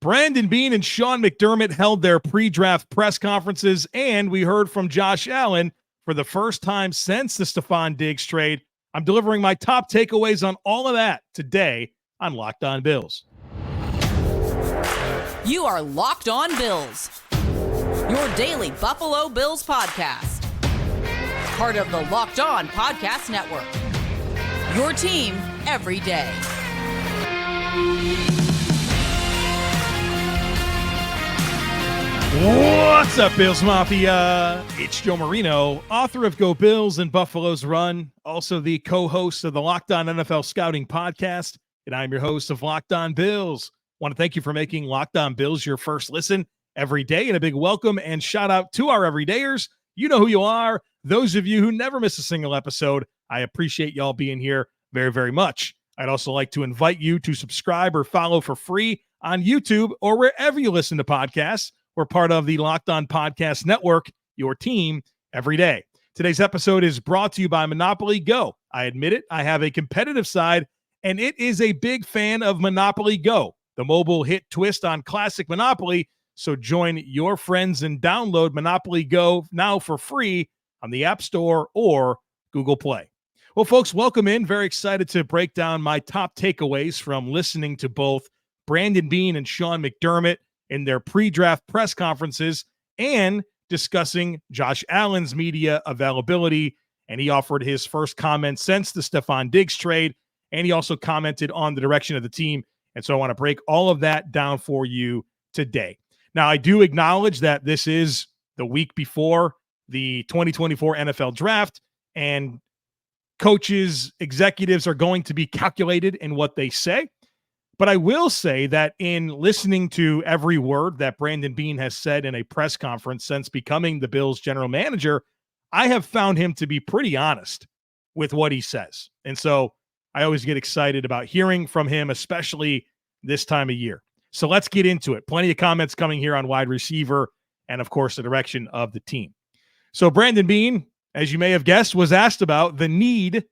Brandon Beane and Sean McDermott held their pre-draft press conferences, and we heard from Josh Allen for the first time since the Stefon Diggs trade. I'm delivering my top takeaways on all of that today on Locked On Bills. You are Locked On Bills, your daily Buffalo Bills podcast. Part of the Locked On Podcast Network, your team every day. What's up, Bills Mafia? It's Joe Marino, author of Go Bills and Buffalo's Run, also the co-host of the Locked On NFL Scouting Podcast, and I'm your host of Locked On Bills. Want to thank you for making Locked On Bills your first listen every day, and a big welcome and shout out to our everydayers. You know who you are. Those of you who never miss a single episode, I appreciate y'all being here very, very much. I'd also like to invite you to subscribe or follow for free on YouTube or wherever you listen to podcasts. We're part of the Locked On Podcast Network, your team every day. Today's episode is brought to you by Monopoly Go. I admit it, I have a competitive side, and it is a big fan of Monopoly Go, the mobile hit twist on classic Monopoly. So join your friends and download Monopoly Go now for free on the App Store or Google Play. Well, folks, welcome in. Very excited to break down my top takeaways from listening to both Brandon Beane and Sean McDermott in their pre-draft press conferences and discussing Josh Allen's media availability. And he offered his first comment since the Stefon Diggs trade, and he also commented on the direction of the team. And so I want to break all of that down for you today. Now, I do acknowledge that this is the week before the 2024 NFL draft, and coaches, executives are going to be calculated in what they say. But I will say that in listening to every word that Brandon Beane has said in a press conference since becoming the Bills general manager, I have found him to be pretty honest with what he says. And so I always get excited about hearing from him, especially this time of year. So let's get into it. Plenty of comments coming here on wide receiver and, of course, the direction of the team. So Brandon Beane, as you may have guessed, was asked about the need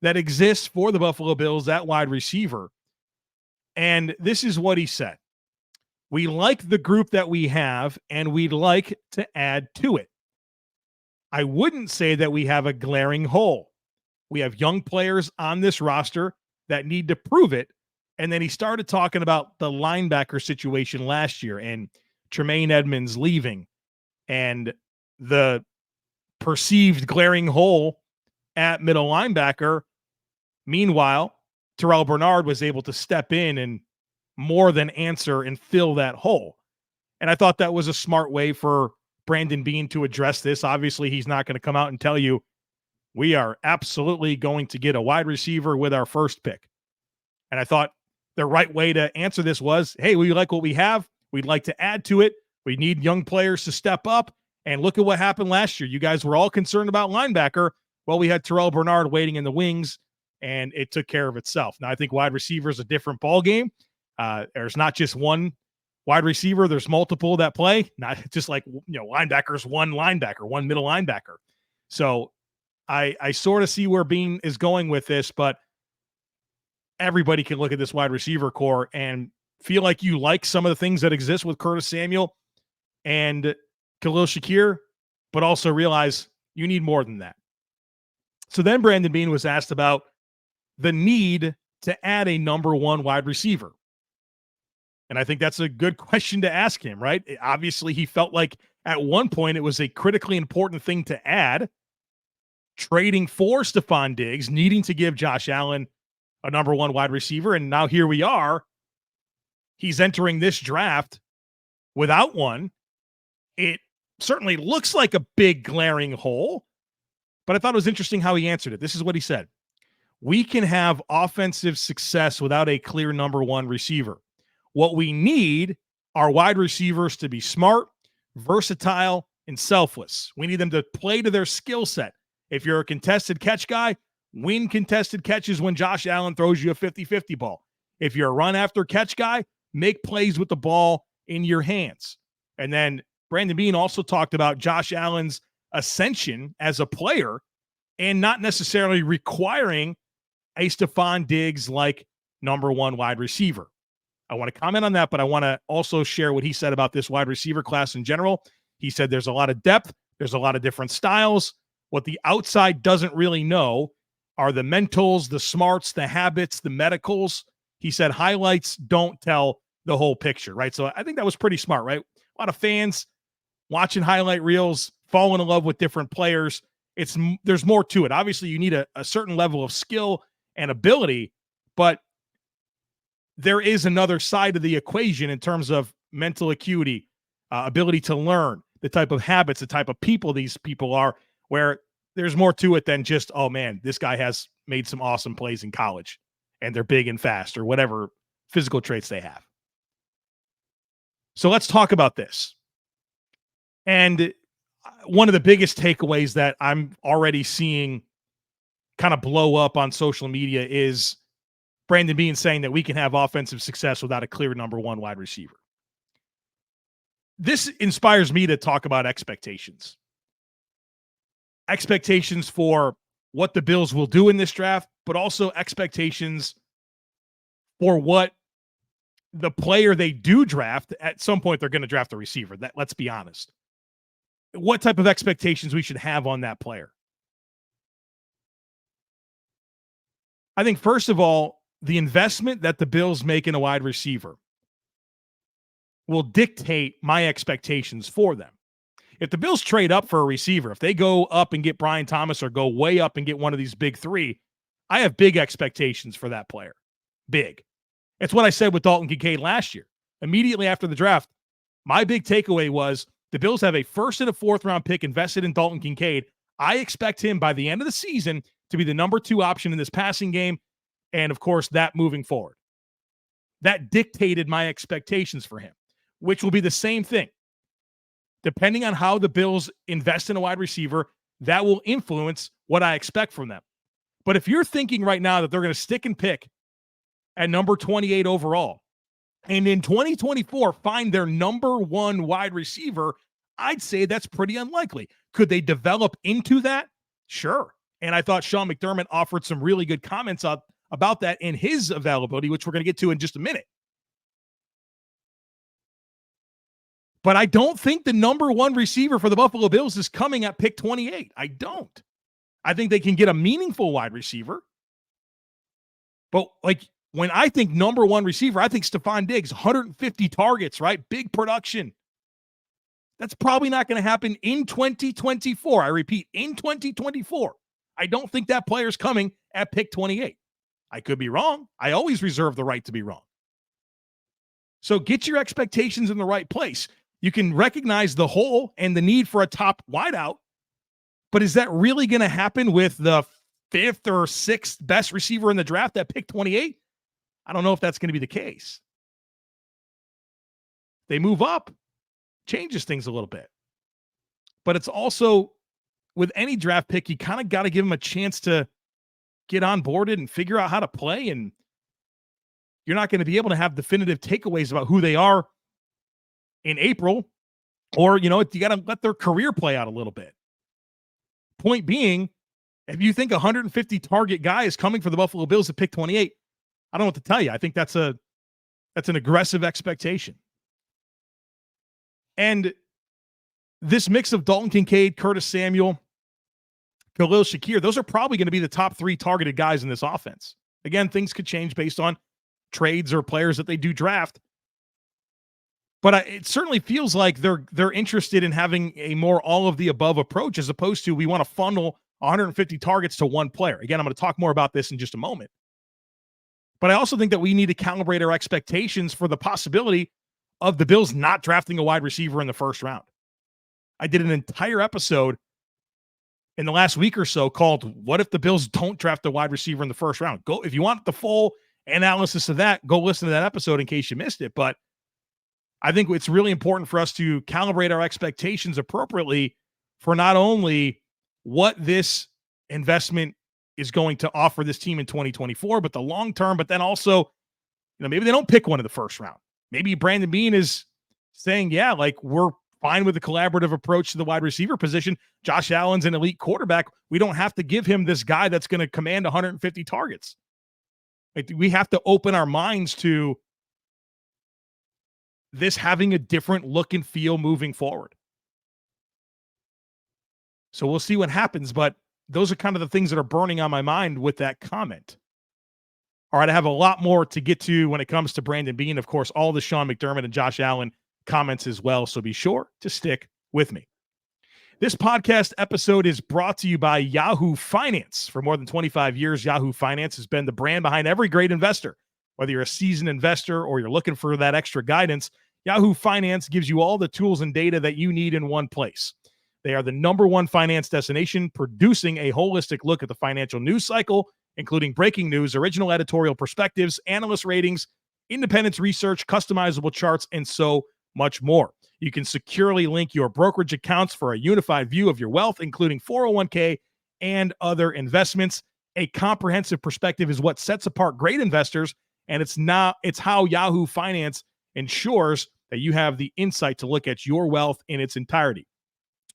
that exists for the Buffalo Bills at wide receiver. And this is what he said. We like the group that we have, and we'd like to add to it. I wouldn't say that we have a glaring hole. We have young players on this roster that need to prove it. And then he started talking about the linebacker situation last year and Tremaine Edmonds leaving and the perceived glaring hole at middle linebacker. Meanwhile, Terrel Bernard was able to step in and more than answer and fill that hole. And I thought that was a smart way for Brandon Beane to address this. Obviously, he's not going to come out and tell you, we are absolutely going to get a wide receiver with our first pick. And I thought the right way to answer this was, hey, we like what we have. We'd like to add to it. We need young players to step up. And look at what happened last year. You guys were all concerned about linebacker. Well, we had Terrel Bernard waiting in the wings, and it took care of itself. Now, I think wide receiver is a different ballgame. There's not just one wide receiver. There's multiple that play, not just like, linebackers, one middle linebacker. So I sort of see where Beane is going with this, but everybody can look at this wide receiver core and feel like you like some of the things that exist with Curtis Samuel and Khalil Shakir, but also realize you need more than that. So then Brandon Beane was asked about the need to add a number one wide receiver. And I think that's a good question to ask him, right? Obviously, he felt like at one point it was a critically important thing to add, trading for Stefon Diggs, needing to give Josh Allen a number one wide receiver. And now here we are. He's entering this draft without one. It certainly looks like a big glaring hole, but I thought it was interesting how he answered it. This is what he said. We can have offensive success without a clear number one receiver. What we need are wide receivers to be smart, versatile, and selfless. We need them to play to their skill set. If you're a contested catch guy, win contested catches when Josh Allen throws you a 50-50 ball. If you're a run after catch guy, make plays with the ball in your hands. And then Brandon Beane also talked about Josh Allen's ascension as a player and not necessarily requiring a Stefon Diggs like number one wide receiver. I want to comment on that, but I want to also share what he said about this wide receiver class in general. He said there's a lot of depth. There's a lot of different styles. What the outside doesn't really know are the mentals, the smarts, the habits, the medicals. He said highlights don't tell the whole picture, right? So I think that was pretty smart, right? A lot of fans watching highlight reels, falling in love with different players. There's more to it. Obviously, you need a certain level of skill and ability, but there is another side of the equation in terms of mental acuity, ability to learn, the type of habits, the type of people these people are, where there's more to it than just, oh man, this guy has made some awesome plays in college and they're big and fast or whatever physical traits they have. So let's talk about this. And one of the biggest takeaways that I'm already seeing kind of blow up on social media is Brandon Beane saying that we can have offensive success without a clear number one wide receiver. This inspires me to talk about expectations. Expectations for what the Bills will do in this draft, but also expectations for what the player they do draft. At some point, they're going to draft a receiver. Let's be honest. What type of expectations we should have on that player? I think, first of all, the investment that the Bills make in a wide receiver will dictate my expectations for them. If the Bills trade up for a receiver, if they go up and get Brian Thomas or go way up and get one of these big three, I have big expectations for that player. Big. It's what I said with Dalton Kincaid last year. Immediately after the draft, my big takeaway was the Bills have a first and a fourth round pick invested in Dalton Kincaid. I expect him by the end of the season to be the number 2 option in this passing game. And of course, that moving forward. That dictated my expectations for him, which will be the same thing. Depending on how the Bills invest in a wide receiver, that will influence what I expect from them. But if you're thinking right now that they're going to stick and pick at number 28 overall, and in 2024 find their number 1 wide receiver, I'd say that's pretty unlikely. Could they develop into that? Sure. And I thought Sean McDermott offered some really good comments about that in his availability, which we're going to get to in just a minute. But I don't think the number 1 receiver for the Buffalo Bills is coming at pick 28. I don't. I think they can get a meaningful wide receiver. But when I think number 1 receiver, I think Stefon Diggs, 150 targets, right? Big production. That's probably not going to happen in 2024. I repeat, in 2024. I don't think that player's coming at pick 28. I could be wrong. I always reserve the right to be wrong. So get your expectations in the right place. You can recognize the hole and the need for a top wideout, but is that really going to happen with the 5th or 6th best receiver in the draft at pick 28? I don't know if that's going to be the case. They move up, changes things a little bit. But it's also, with any draft pick, you kind of got to give them a chance to get onboarded and figure out how to play. And you're not going to be able to have definitive takeaways about who they are in April, or, you got to let their career play out a little bit. Point being, if you think 150 target guy is coming for the Buffalo Bills at pick 28, I don't know what to tell you. I think that's an aggressive expectation. And this mix of Dalton Kincaid, Curtis Samuel, Khalil Shakir, those are probably going to be the top 3 targeted guys in this offense. Again, things could change based on trades or players that they do draft. But it certainly feels like they're interested in having a more all-of-the-above approach, as opposed to we want to funnel 150 targets to one player. Again, I'm going to talk more about this in just a moment. But I also think that we need to calibrate our expectations for the possibility of the Bills not drafting a wide receiver in the first round. I did an entire episode in the last week or so called "What if the Bills don't draft a wide receiver in the first round?" Go, if you want the full analysis of that, go listen to that episode in case you missed it. But I think it's really important for us to calibrate our expectations appropriately for not only what this investment is going to offer this team in 2024, but the long term, but then also, maybe they don't pick one in the first round. Maybe Brandon Beane is saying, yeah, we're fine with the collaborative approach to the wide receiver position. Josh Allen's an elite quarterback. We don't have to give him this guy that's going to command 150 targets. We have to open our minds to this having a different look and feel moving forward. So we'll see what happens, but those are kind of the things that are burning on my mind with that comment. All right, I have a lot more to get to when it comes to Brandon Beane. Of course, all the Sean McDermott and Josh Allen comments as well, so be sure to stick with me. This podcast episode is brought to you by Yahoo Finance. For more than 25 years, Yahoo Finance has been the brand behind every great investor. Whether you're a seasoned investor or you're looking for that extra guidance, Yahoo Finance gives you all the tools and data that you need in one place. They are the #1 finance destination, producing a holistic look at the financial news cycle, including breaking news, original editorial perspectives, analyst ratings, independence research, customizable charts, and so much more. You can securely link your brokerage accounts for a unified view of your wealth, including 401k and other investments. A comprehensive perspective is what sets apart great investors, and it's how Yahoo Finance ensures that you have the insight to look at your wealth in its entirety.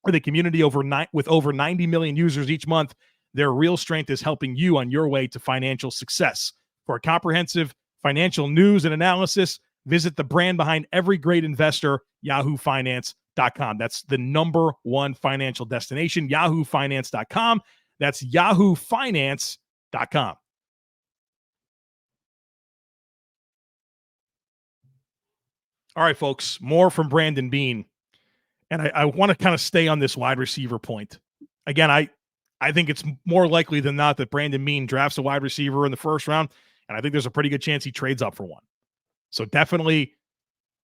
For the community with over 90 million users each month, their real strength is helping you on your way to financial success. For comprehensive financial news and analysis, visit the brand behind every great investor, yahoofinance.com. That's the #1 financial destination, yahoofinance.com. That's yahoofinance.com. All right, folks, more from Brandon Beane. And I want to kind of stay on this wide receiver point. Again, I think it's more likely than not that Brandon Beane drafts a wide receiver in the first round, and I think there's a pretty good chance he trades up for one. So definitely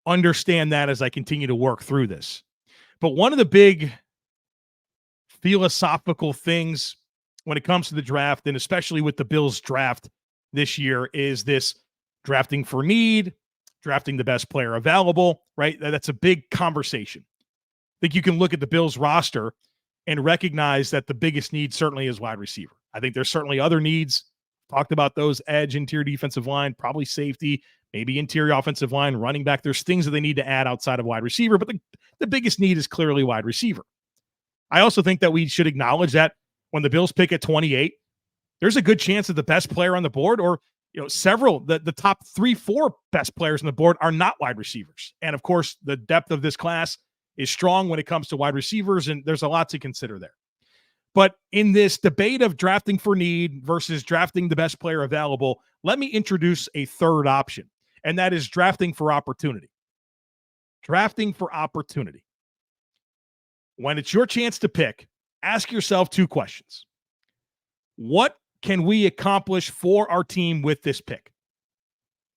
understand that as I continue to work through this. But one of the big philosophical things when it comes to the draft, and especially with the Bills draft this year, is this drafting for need, drafting the best player available, right? That's a big conversation. I think you can look at the Bills roster and recognize that the biggest need certainly is wide receiver. I think there's certainly other needs. Talked about those: edge, interior defensive line, probably safety, maybe interior offensive line, running back. There's things that they need to add outside of wide receiver, but the biggest need is clearly wide receiver. I also think that we should acknowledge that when the Bills pick at 28, there's a good chance that the best player on the board, or several, the top 3-4 best players on the board, are not wide receivers. And of course, the depth of this class is strong when it comes to wide receivers, and there's a lot to consider there. But in this debate of drafting for need versus drafting the best player available, let me introduce a third option, and that is drafting for opportunity. Drafting for opportunity. When it's your chance to pick, ask yourself 2 questions. What can we accomplish for our team with this pick?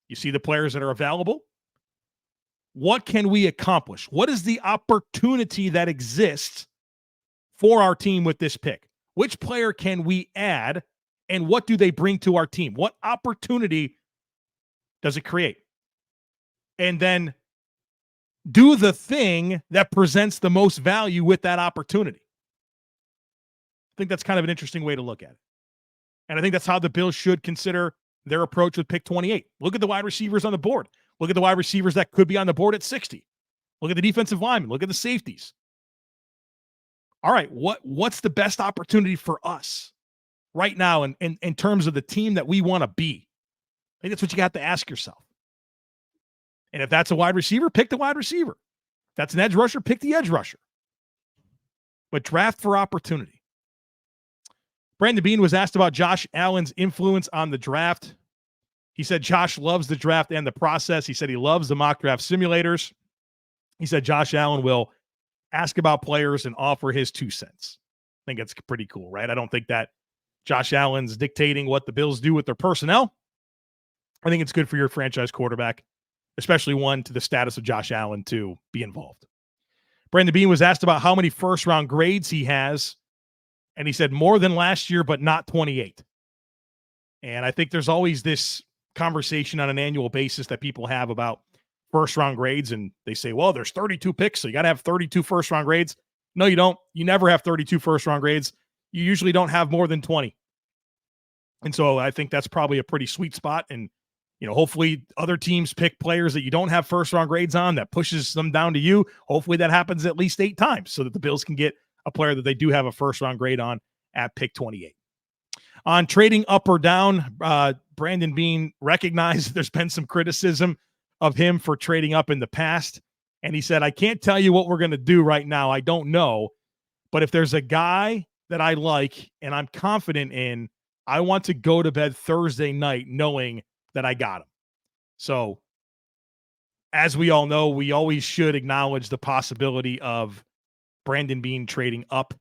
You see the players that are available. What can we accomplish? What is the opportunity that exists for our team with this pick? Which player can we add, and what do they bring to our team? What opportunity does it create? And then do the thing that presents the most value with that opportunity. I think that's kind of an interesting way to look at it. And I think that's how the Bills should consider their approach with pick 28. Look at the wide receivers on the board. Look at the wide receivers that could be on the board at 60. Look at the defensive linemen. Look at the safeties. All right, what's the best opportunity for us right now in terms of the team that we want to be? I think that's what you got to ask yourself. And if that's a wide receiver, pick the wide receiver. If that's an edge rusher, pick the edge rusher. But draft for opportunity. Brandon Beane was asked about Josh Allen's influence on the draft. He said Josh loves the draft and the process. He said he loves the mock draft simulators. He said Josh Allen will ask about players and offer his 2 cents. I think that's pretty cool, right? I don't think that Josh Allen's dictating what the Bills do with their personnel. I think it's good for your franchise quarterback, especially one to the status of Josh Allen, to be involved. Brandon Beane was asked about how many first-round grades he has, and he said more than last year, but not 28. And I think there's always this conversation on an annual basis that people have about first-round grades, and they say, well, there's 32 picks, so you got to have 32 first-round grades. No, you don't. You never have 32 first-round grades. You usually don't have more than 20. And so I think that's probably a pretty sweet spot, and hopefully other teams pick players that you don't have first-round grades on that pushes them down to you. Hopefully that happens at least 8 times so that the Bills can get a player that they do have a first-round grade on at pick 28. On trading up or down, Brandon Beane recognized there's been some criticism of him for trading up in the past. And he said, I can't tell you what we're going to do right now. I don't know. But if there's a guy that I like and I'm confident in, I want to go to bed Thursday night knowing that I got him. So as we all know, we always should acknowledge the possibility of Brandon Beane trading up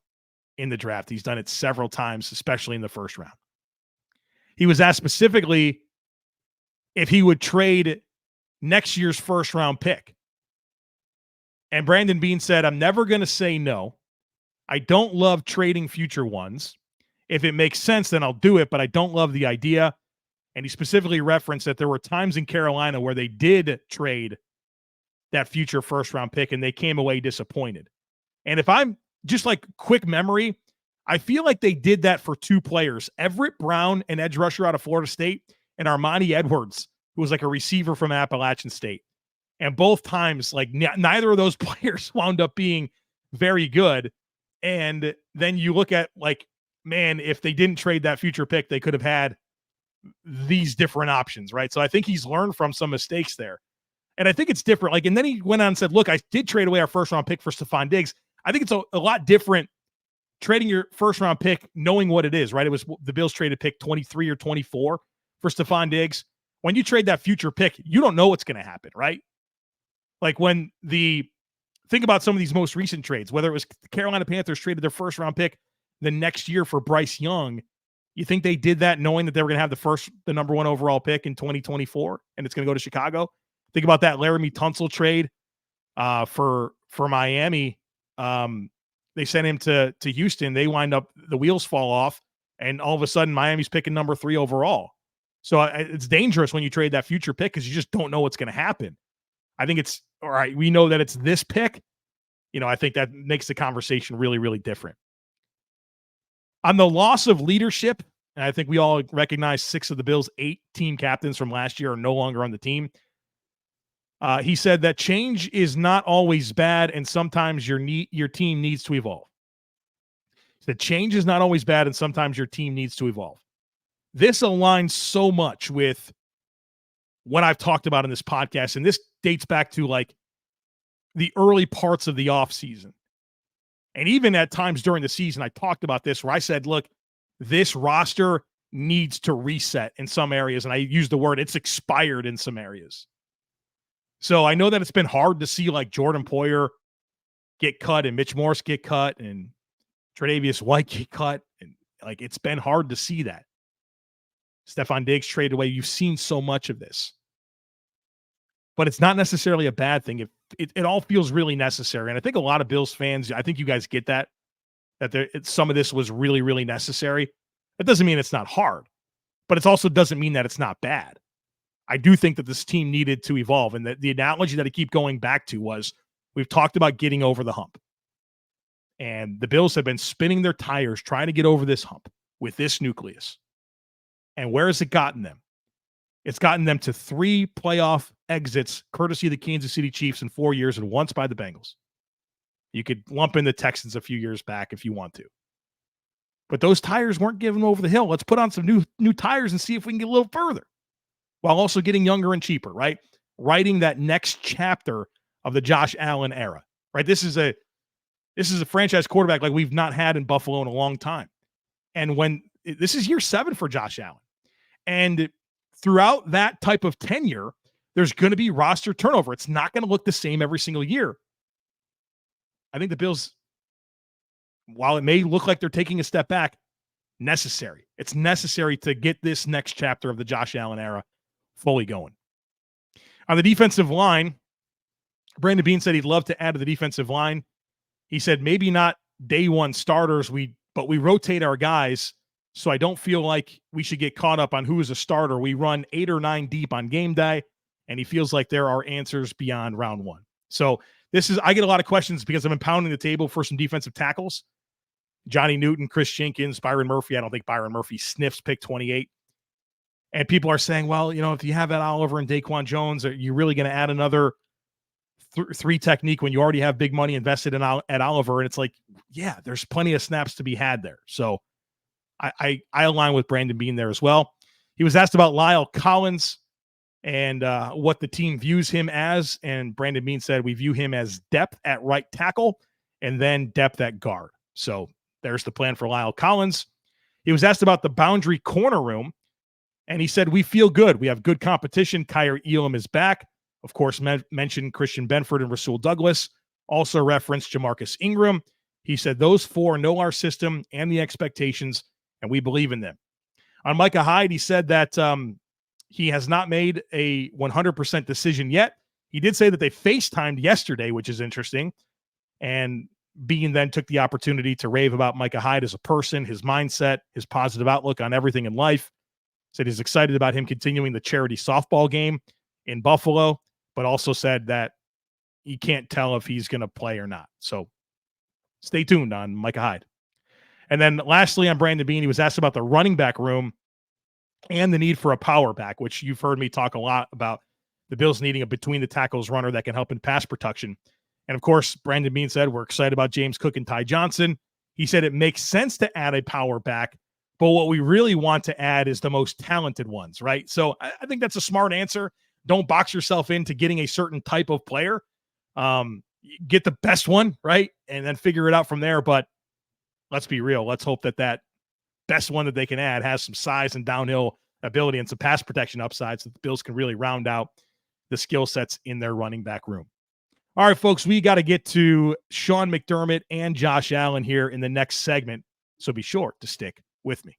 in the draft. He's done it several times, especially in the first round. He was asked specifically if he would trade next year's first round pick. And Brandon Beane said, I'm never going to say no. I don't love trading future ones. If it makes sense, then I'll do it, but I don't love the idea. And he specifically referenced that there were times in Carolina where they did trade that future first round pick and they came away disappointed. And if I'm just like quick memory, I feel like they did that for two players, Everett Brown, an edge rusher out of Florida State, and Armani Edwards, who was like a receiver from Appalachian State. And both times, like neither of those players wound up being very good. And then you look at like, man, if they didn't trade that future pick, they could have had these different options, right? So I think he's learned from some mistakes there. And I think it's different. Like, and then he went on and said, look, I did trade away our first round pick for Stefon Diggs. I think it's a lot different trading your first round pick, knowing what it is, right? It was the Bills traded pick 23 or 24 for Stefon Diggs. When you trade that future pick, you don't know what's going to happen, right? Like think about some of these most recent trades, whether it was the Carolina Panthers traded their first round pick the next year for Bryce Young. You think they did that knowing that they were going to have the number one overall pick in 2024 and it's going to go to Chicago? Think about that Laramie Tunsil trade for Miami. They sent him to Houston. They wind up, the wheels fall off, and all of a sudden Miami's picking number 3 overall. So it's dangerous when you trade that future pick because you just don't know what's going to happen. I think it's all right. We know that it's this pick. I think that makes the conversation really, really different. On the loss of leadership, and I think we all recognize 6 of the Bills' 8 team captains from last year are no longer on the team. He said that change is not always bad, and sometimes your team needs to evolve. He said change is not always bad, and sometimes your team needs to evolve. This aligns so much with what I've talked about in this podcast, and this dates back to like the early parts of the offseason. And even at times during the season, I talked about this where I said, look, this roster needs to reset in some areas. And I used the word, it's expired in some areas. So I know that it's been hard to see like Jordan Poyer get cut and Mitch Morse get cut and Tre'Davious White get cut. And like, it's been hard to see that. Stefon Diggs traded away. You've seen so much of this. But it's not necessarily a bad thing. It all feels really necessary. And I think a lot of Bills fans, I think you guys get that some of this was really, really necessary. That doesn't mean it's not hard, but it also doesn't mean that it's not bad. I do think that this team needed to evolve. And the analogy that I keep going back to was we've talked about getting over the hump. And the Bills have been spinning their tires trying to get over this hump with this nucleus. And where has it gotten them? It's gotten them to 3 playoff exits, courtesy of the Kansas City Chiefs in 4 years and once by the Bengals. You could lump in the Texans a few years back if you want to. But those tires weren't given over the hill. Let's put on some new tires and see if we can get a little further while also getting younger and cheaper, right? Writing that next chapter of the Josh Allen era, right? This is a franchise quarterback like we've not had in Buffalo in a long time. And this is year 7 for Josh Allen. And throughout that type of tenure, there's going to be roster turnover. It's not going to look the same every single year. I think the Bills, while it may look like they're taking a step back, necessary. It's necessary to get this next chapter of the Josh Allen era fully going. On the defensive line, Brandon Beane said he'd love to add to the defensive line. He said maybe not day one starters, but we rotate our guys, so I don't feel like we should get caught up on who is a starter. We run 8 or 9 deep on game day, and he feels like there are answers beyond round 1. So I get a lot of questions because I've been pounding the table for some defensive tackles. Johnny Newton, Chris Jenkins, Byron Murphy. I don't think Byron Murphy sniffs pick 28. And people are saying, well, if you have Ed Oliver and Daquan Jones, are you really going to add another 3 technique when you already have big money invested in Ed Oliver? And it's like, yeah, there's plenty of snaps to be had there. So I align with Brandon Beane there as well. He was asked about Lyle Collins. and what the team views him as. And Brandon Beane said, we view him as depth at right tackle and then depth at guard. So there's the plan for Lyle Collins. He was asked about the boundary corner room, and he said, we feel good. We have good competition. Kaiir Elam is back. Of course, mentioned Christian Benford and Rasul Douglas. Also referenced Jamarcus Ingram. He said those four know our system and the expectations, and we believe in them. On Micah Hyde, he said that he has not made a 100% decision yet. He did say that they FaceTimed yesterday, which is interesting. And Beane then took the opportunity to rave about Micah Hyde as a person, his mindset, his positive outlook on everything in life. Said he's excited about him continuing the charity softball game in Buffalo, but also said that he can't tell if he's going to play or not. So stay tuned on Micah Hyde. And then lastly, on Brandon Beane, he was asked about the running back room and the need for a power back, which you've heard me talk a lot about the Bills needing a between the tackles runner that can help in pass protection. And of course, Brandon Beane said, we're excited about James Cook and Ty Johnson. He said it makes sense to add a power back, but what we really want to add is the most talented ones, right? So I think that's a smart answer. Don't box yourself into getting a certain type of player. Get the best one, right? And then figure it out from there. But let's be real. Let's hope that that best one that they can add has some size and downhill ability and some pass protection upside so that the Bills can really round out the skill sets in their running back room. All right, folks, we got to get to Sean McDermott and Josh Allen here in the next segment, so be sure to stick with me.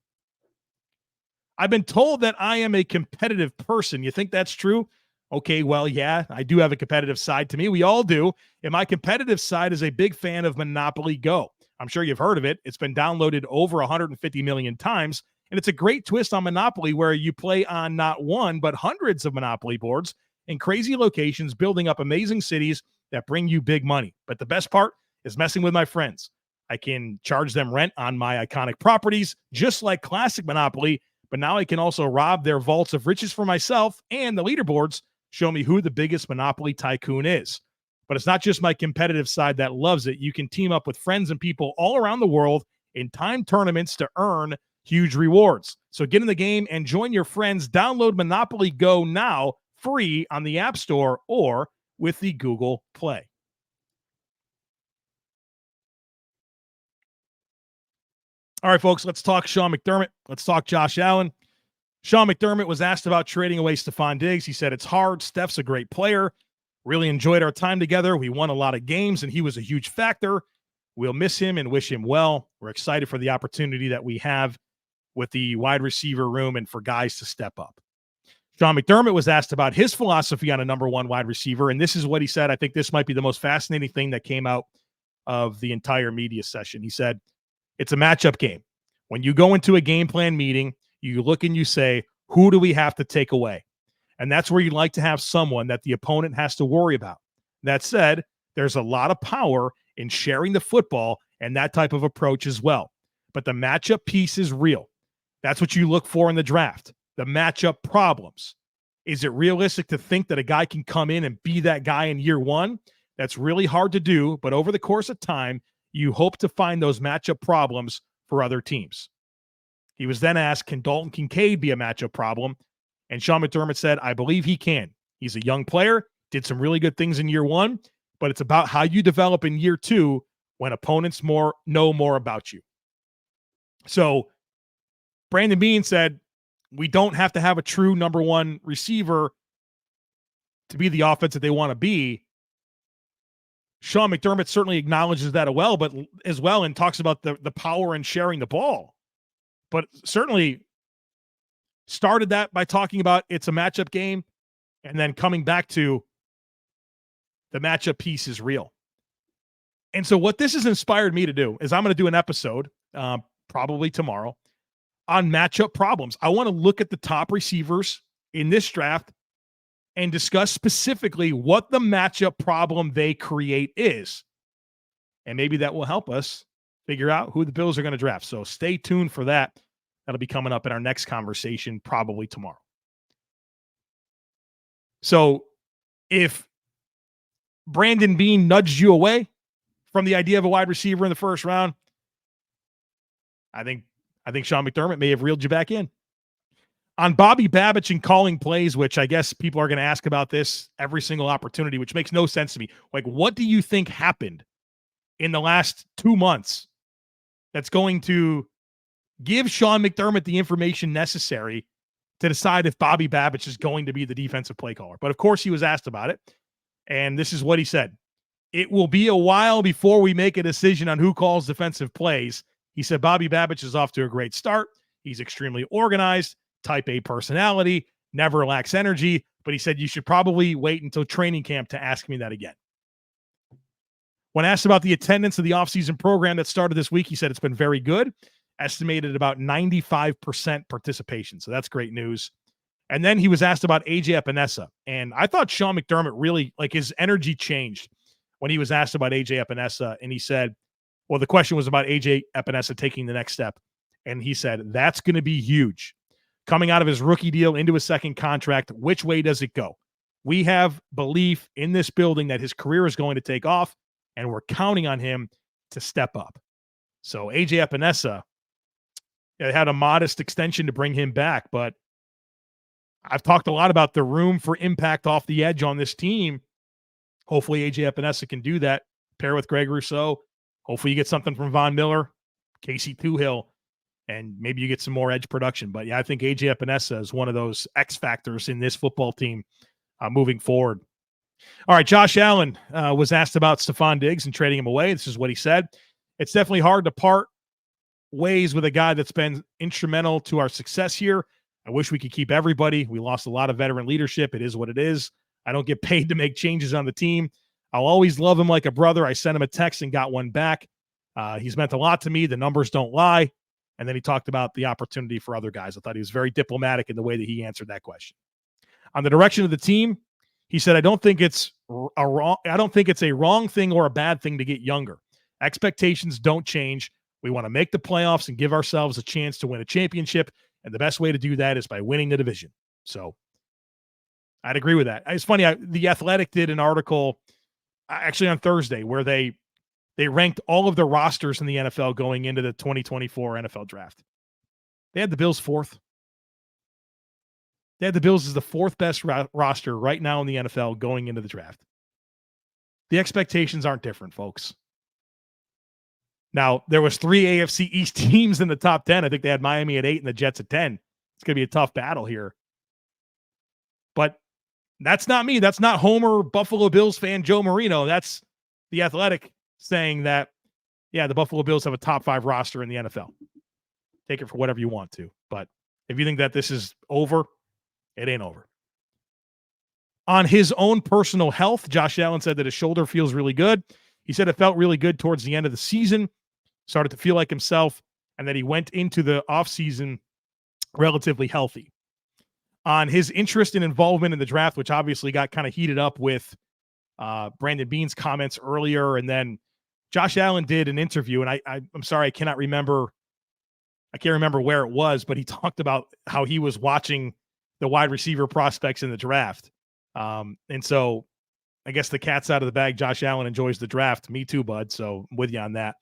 I've been told that I am a competitive person. You think that's true? Okay, well, yeah, I do have a competitive side to me. We all do. And my competitive side is a big fan of Monopoly Go. I'm sure you've heard of it. It's been downloaded over 150 million times. And it's a great twist on Monopoly where you play on not one, but hundreds of Monopoly boards in crazy locations, building up amazing cities that bring you big money. But the best part is messing with my friends. I can charge them rent on my iconic properties, just like classic Monopoly, but now I can also rob their vaults of riches for myself, and the leaderboards show me who the biggest Monopoly tycoon is. But it's not just my competitive side that loves it. You can team up with friends and people all around the world in timed tournaments to earn huge rewards. So get in the game and join your friends. Download Monopoly Go now, free on the App Store or with the Google Play. All right, folks, let's talk Sean McDermott. Let's talk Josh Allen. Sean McDermott was asked about trading away Stefon Diggs. He said, it's hard. Steph's a great player. Really enjoyed our time together. We won a lot of games, and he was a huge factor. We'll miss him and wish him well. We're excited for the opportunity that we have with the wide receiver room and for guys to step up. Sean McDermott was asked about his philosophy on a number one wide receiver, and this is what he said. I think this might be the most fascinating thing that came out of the entire media session. He said, it's a matchup game. When you go into a game plan meeting, you look and you say, who do we have to take away? And that's where you'd like to have someone that the opponent has to worry about. That said, there's a lot of power in sharing the football and that type of approach as well. But the matchup piece is real. That's what you look for in the draft. The matchup problems. Is it realistic to think that a guy can come in and be that guy in year one? That's really hard to do, but over the course of time, you hope to find those matchup problems for other teams. He was then asked, can Dalton Kincaid be a matchup problem? And Sean McDermott said, I believe he can. He's a young player, did some really good things in year one, but it's about how you develop in year two when opponents know more about you. So Brandon Beane said, we don't have to have a true number one receiver to be the offense that they want to be. Sean McDermott certainly acknowledges that as well and talks about the power in sharing the ball. But certainly started that by talking about it's a matchup game and then coming back to the matchup piece is real. And so what this has inspired me to do is I'm going to do an episode probably tomorrow on matchup problems. I want to look at the top receivers in this draft and discuss specifically what the matchup problem they create is. And maybe that will help us figure out who the Bills are going to draft. So stay tuned for that. That'll be coming up in our next conversation, probably tomorrow. So if Brandon Beane nudged you away from the idea of a wide receiver in the first round, I think Sean McDermott may have reeled you back in. On Bobby Babich and calling plays, which I guess people are going to ask about this every single opportunity, which makes no sense to me. Like, what do you think happened in the last 2 months that's going to give Sean McDermott the information necessary to decide if Bobby Babich is going to be the defensive play caller? But of course, he was asked about it, and this is what he said. It will be a while before we make a decision on who calls defensive plays. He said Bobby Babich is off to a great start. He's extremely organized, type A personality, never lacks energy, but he said you should probably wait until training camp to ask me that again. When asked about the attendance of the offseason program that started this week, he said it's been very good, estimated about 95% participation. So that's great news. And then he was asked about AJ Epenesa. And I thought Sean McDermott really, like, his energy changed when he was asked about AJ Epenesa. And he said, well, the question was about AJ Epenesa taking the next step. And he said, that's going to be huge. Coming out of his rookie deal into his second contract, which way does it go? We have belief in this building that his career is going to take off, and we're counting on him to step up. So AJ Epenesa, it had a modest extension to bring him back, but I've talked a lot about the room for impact off the edge on this team. Hopefully AJ Epenesa can do that, pair with Greg Rousseau. Hopefully you get something from Von Miller, Casey Tuhill, and maybe you get some more edge production. But yeah, I think AJ Epenesa is one of those X factors in this football team moving forward. All right, Josh Allen was asked about Stefon Diggs and trading him away. This is what he said. It's definitely hard to part ways with a guy that's been instrumental to our success here. I wish we could keep everybody. We lost a lot of veteran leadership. It is what it is. I don't get paid to make changes on the team. I'll always love him like a brother. I sent him a text and got one back. He's meant a lot to me. The numbers don't lie. And then he talked about the opportunity for other guys. I thought he was very diplomatic in the way that he answered that question. On the direction of the team, he said, I don't think it's a wrong thing or a bad thing to get younger. Expectations don't change. We want to make the playoffs and give ourselves a chance to win a championship. And the best way to do that is by winning the division. So I'd agree with that. It's funny. The Athletic did an article actually on Thursday where they ranked all of the rosters in the NFL going into the 2024 NFL draft. They had the Bills fourth. They had the Bills as the fourth best roster right now in the NFL going into the draft. The expectations aren't different, folks. Now, there was 3 AFC East teams in the top 10. I think they had Miami at 8 and the Jets at 10. It's going to be a tough battle here. But that's not me. That's not Homer Buffalo Bills fan Joe Marino. That's the Athletic saying that, yeah, the Buffalo Bills have a top 5 roster in the NFL. Take it for whatever you want to. But if you think that this is over, it ain't over. On his own personal health, Josh Allen said that his shoulder feels really good. He said it felt really good towards the end of the season, started to feel like himself, and that he went into the offseason relatively healthy. On his interest and involvement in the draft, which obviously got kind of heated up with Brandon Beane's comments earlier, and then Josh Allen did an interview, and I'm sorry, I can't remember where it was, but he talked about how he was watching the wide receiver prospects in the draft. And so I guess the cat's out of the bag. Josh Allen enjoys the draft. Me too, bud. So I'm with you on that.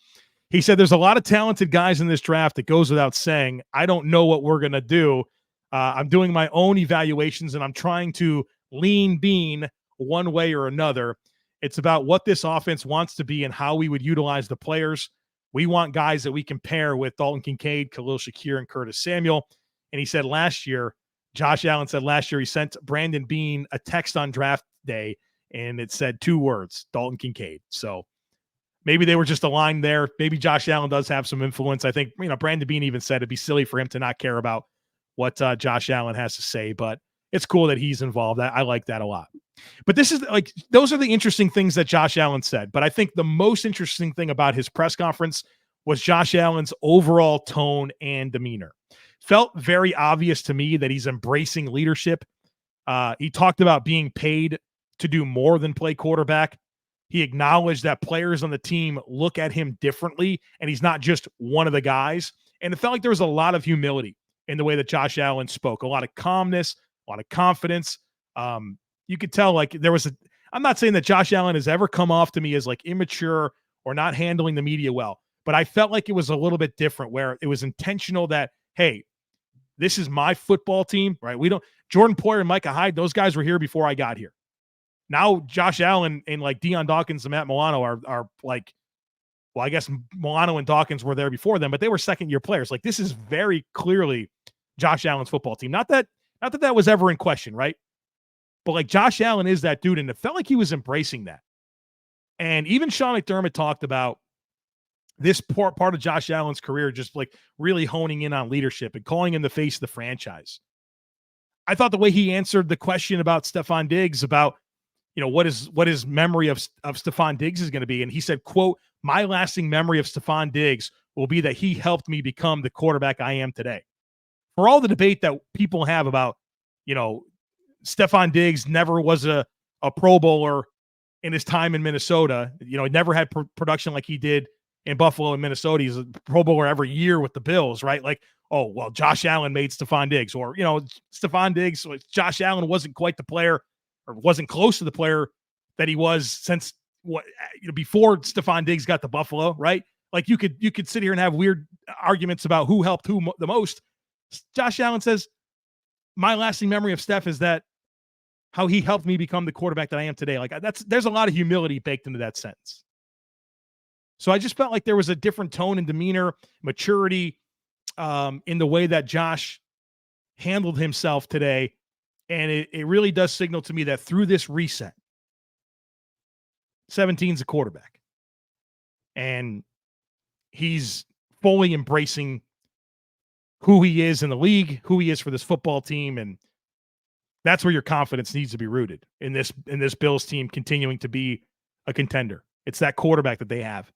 He said there's a lot of talented guys in this draft. It goes without saying. I don't know what we're going to do. I'm doing my own evaluations, and I'm trying to lean Beane one way or another. It's about what this offense wants to be and how we would utilize the players. We want guys that we can pair with Dalton Kincaid, Khalil Shakir, and Curtis Samuel. And he said Josh Allen said last year he sent Brandon Beane a text on draft day, and it said 2 words, Dalton Kincaid. So maybe they were just aligned there. Maybe Josh Allen does have some influence. I think, Brandon Beane even said it'd be silly for him to not care about what Josh Allen has to say, but it's cool that he's involved. I like that a lot. But this is those are the interesting things that Josh Allen said. But I think the most interesting thing about his press conference was Josh Allen's overall tone and demeanor. Felt very obvious to me that he's embracing leadership. He talked about being paid to do more than play quarterback. He acknowledged that players on the team look at him differently, and he's not just one of the guys. And it felt like there was a lot of humility in the way that Josh Allen spoke, a lot of calmness, a lot of confidence. You could tell I'm not saying that Josh Allen has ever come off to me as immature or not handling the media well, but I felt like it was a little bit different where it was intentional that, hey, this is my football team, right? Jordan Poyer and Micah Hyde, those guys were here before I got here. Now Josh Allen and like Deion Dawkins and Matt Milano are like, well, I guess Milano and Dawkins were there before them, but they were second-year players. Like, this is very clearly Josh Allen's football team. Not that was ever in question, right? But like, Josh Allen is that dude, and it felt like he was embracing that. And even Sean McDermott talked about this part of Josh Allen's career, just like really honing in on leadership and calling him the face of the franchise. I thought the way he answered the question about Stefon Diggs, about, you know, what his memory of Stefon Diggs is going to be. And he said, quote, "My lasting memory of Stefon Diggs will be that he helped me become the quarterback I am today." For all the debate that people have about, you know, Stefon Diggs never was a Pro Bowler in his time in Minnesota, you know, he never had production like he did in Buffalo and Minnesota. He's a Pro Bowler every year with the Bills, right? Like, oh, well, Josh Allen made Stefon Diggs, or, you know, Stefon Diggs, Josh Allen wasn't quite the player, or wasn't close to the player that he was since before Stefon Diggs got to Buffalo, right? Like, you could sit here and have weird arguments about who helped who the most. Josh Allen says, my lasting memory of Steph is that how he helped me become the quarterback that I am today. Like, there's a lot of humility baked into that sentence. So I just felt like there was a different tone and demeanor, maturity, in the way that Josh handled himself today. And it really does signal to me that through this reset, 17's a quarterback. And he's fully embracing who he is in the league, who he is for this football team. And that's where your confidence needs to be rooted, in this Bills team continuing to be a contender. It's that quarterback that they have.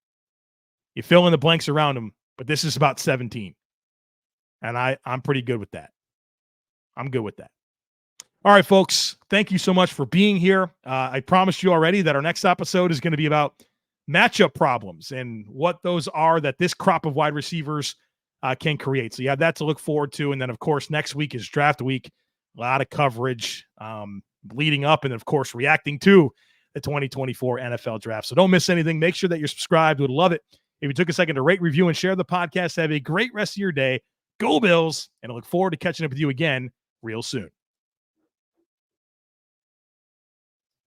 You fill in the blanks around him, but this is about 17. And I'm pretty good with that. I'm good with that. All right, folks, thank you so much for being here. I promised you already that our next episode is going to be about matchup problems and what those are that this crop of wide receivers can create. So you have that to look forward to. And then, of course, next week is draft week. A lot of coverage leading up, and, of course, reacting to the 2024 NFL Draft. So don't miss anything. Make sure that you're subscribed. Would love it if you took a second to rate, review, and share the podcast. Have a great rest of your day. Go Bills, and I look forward to catching up with you again real soon.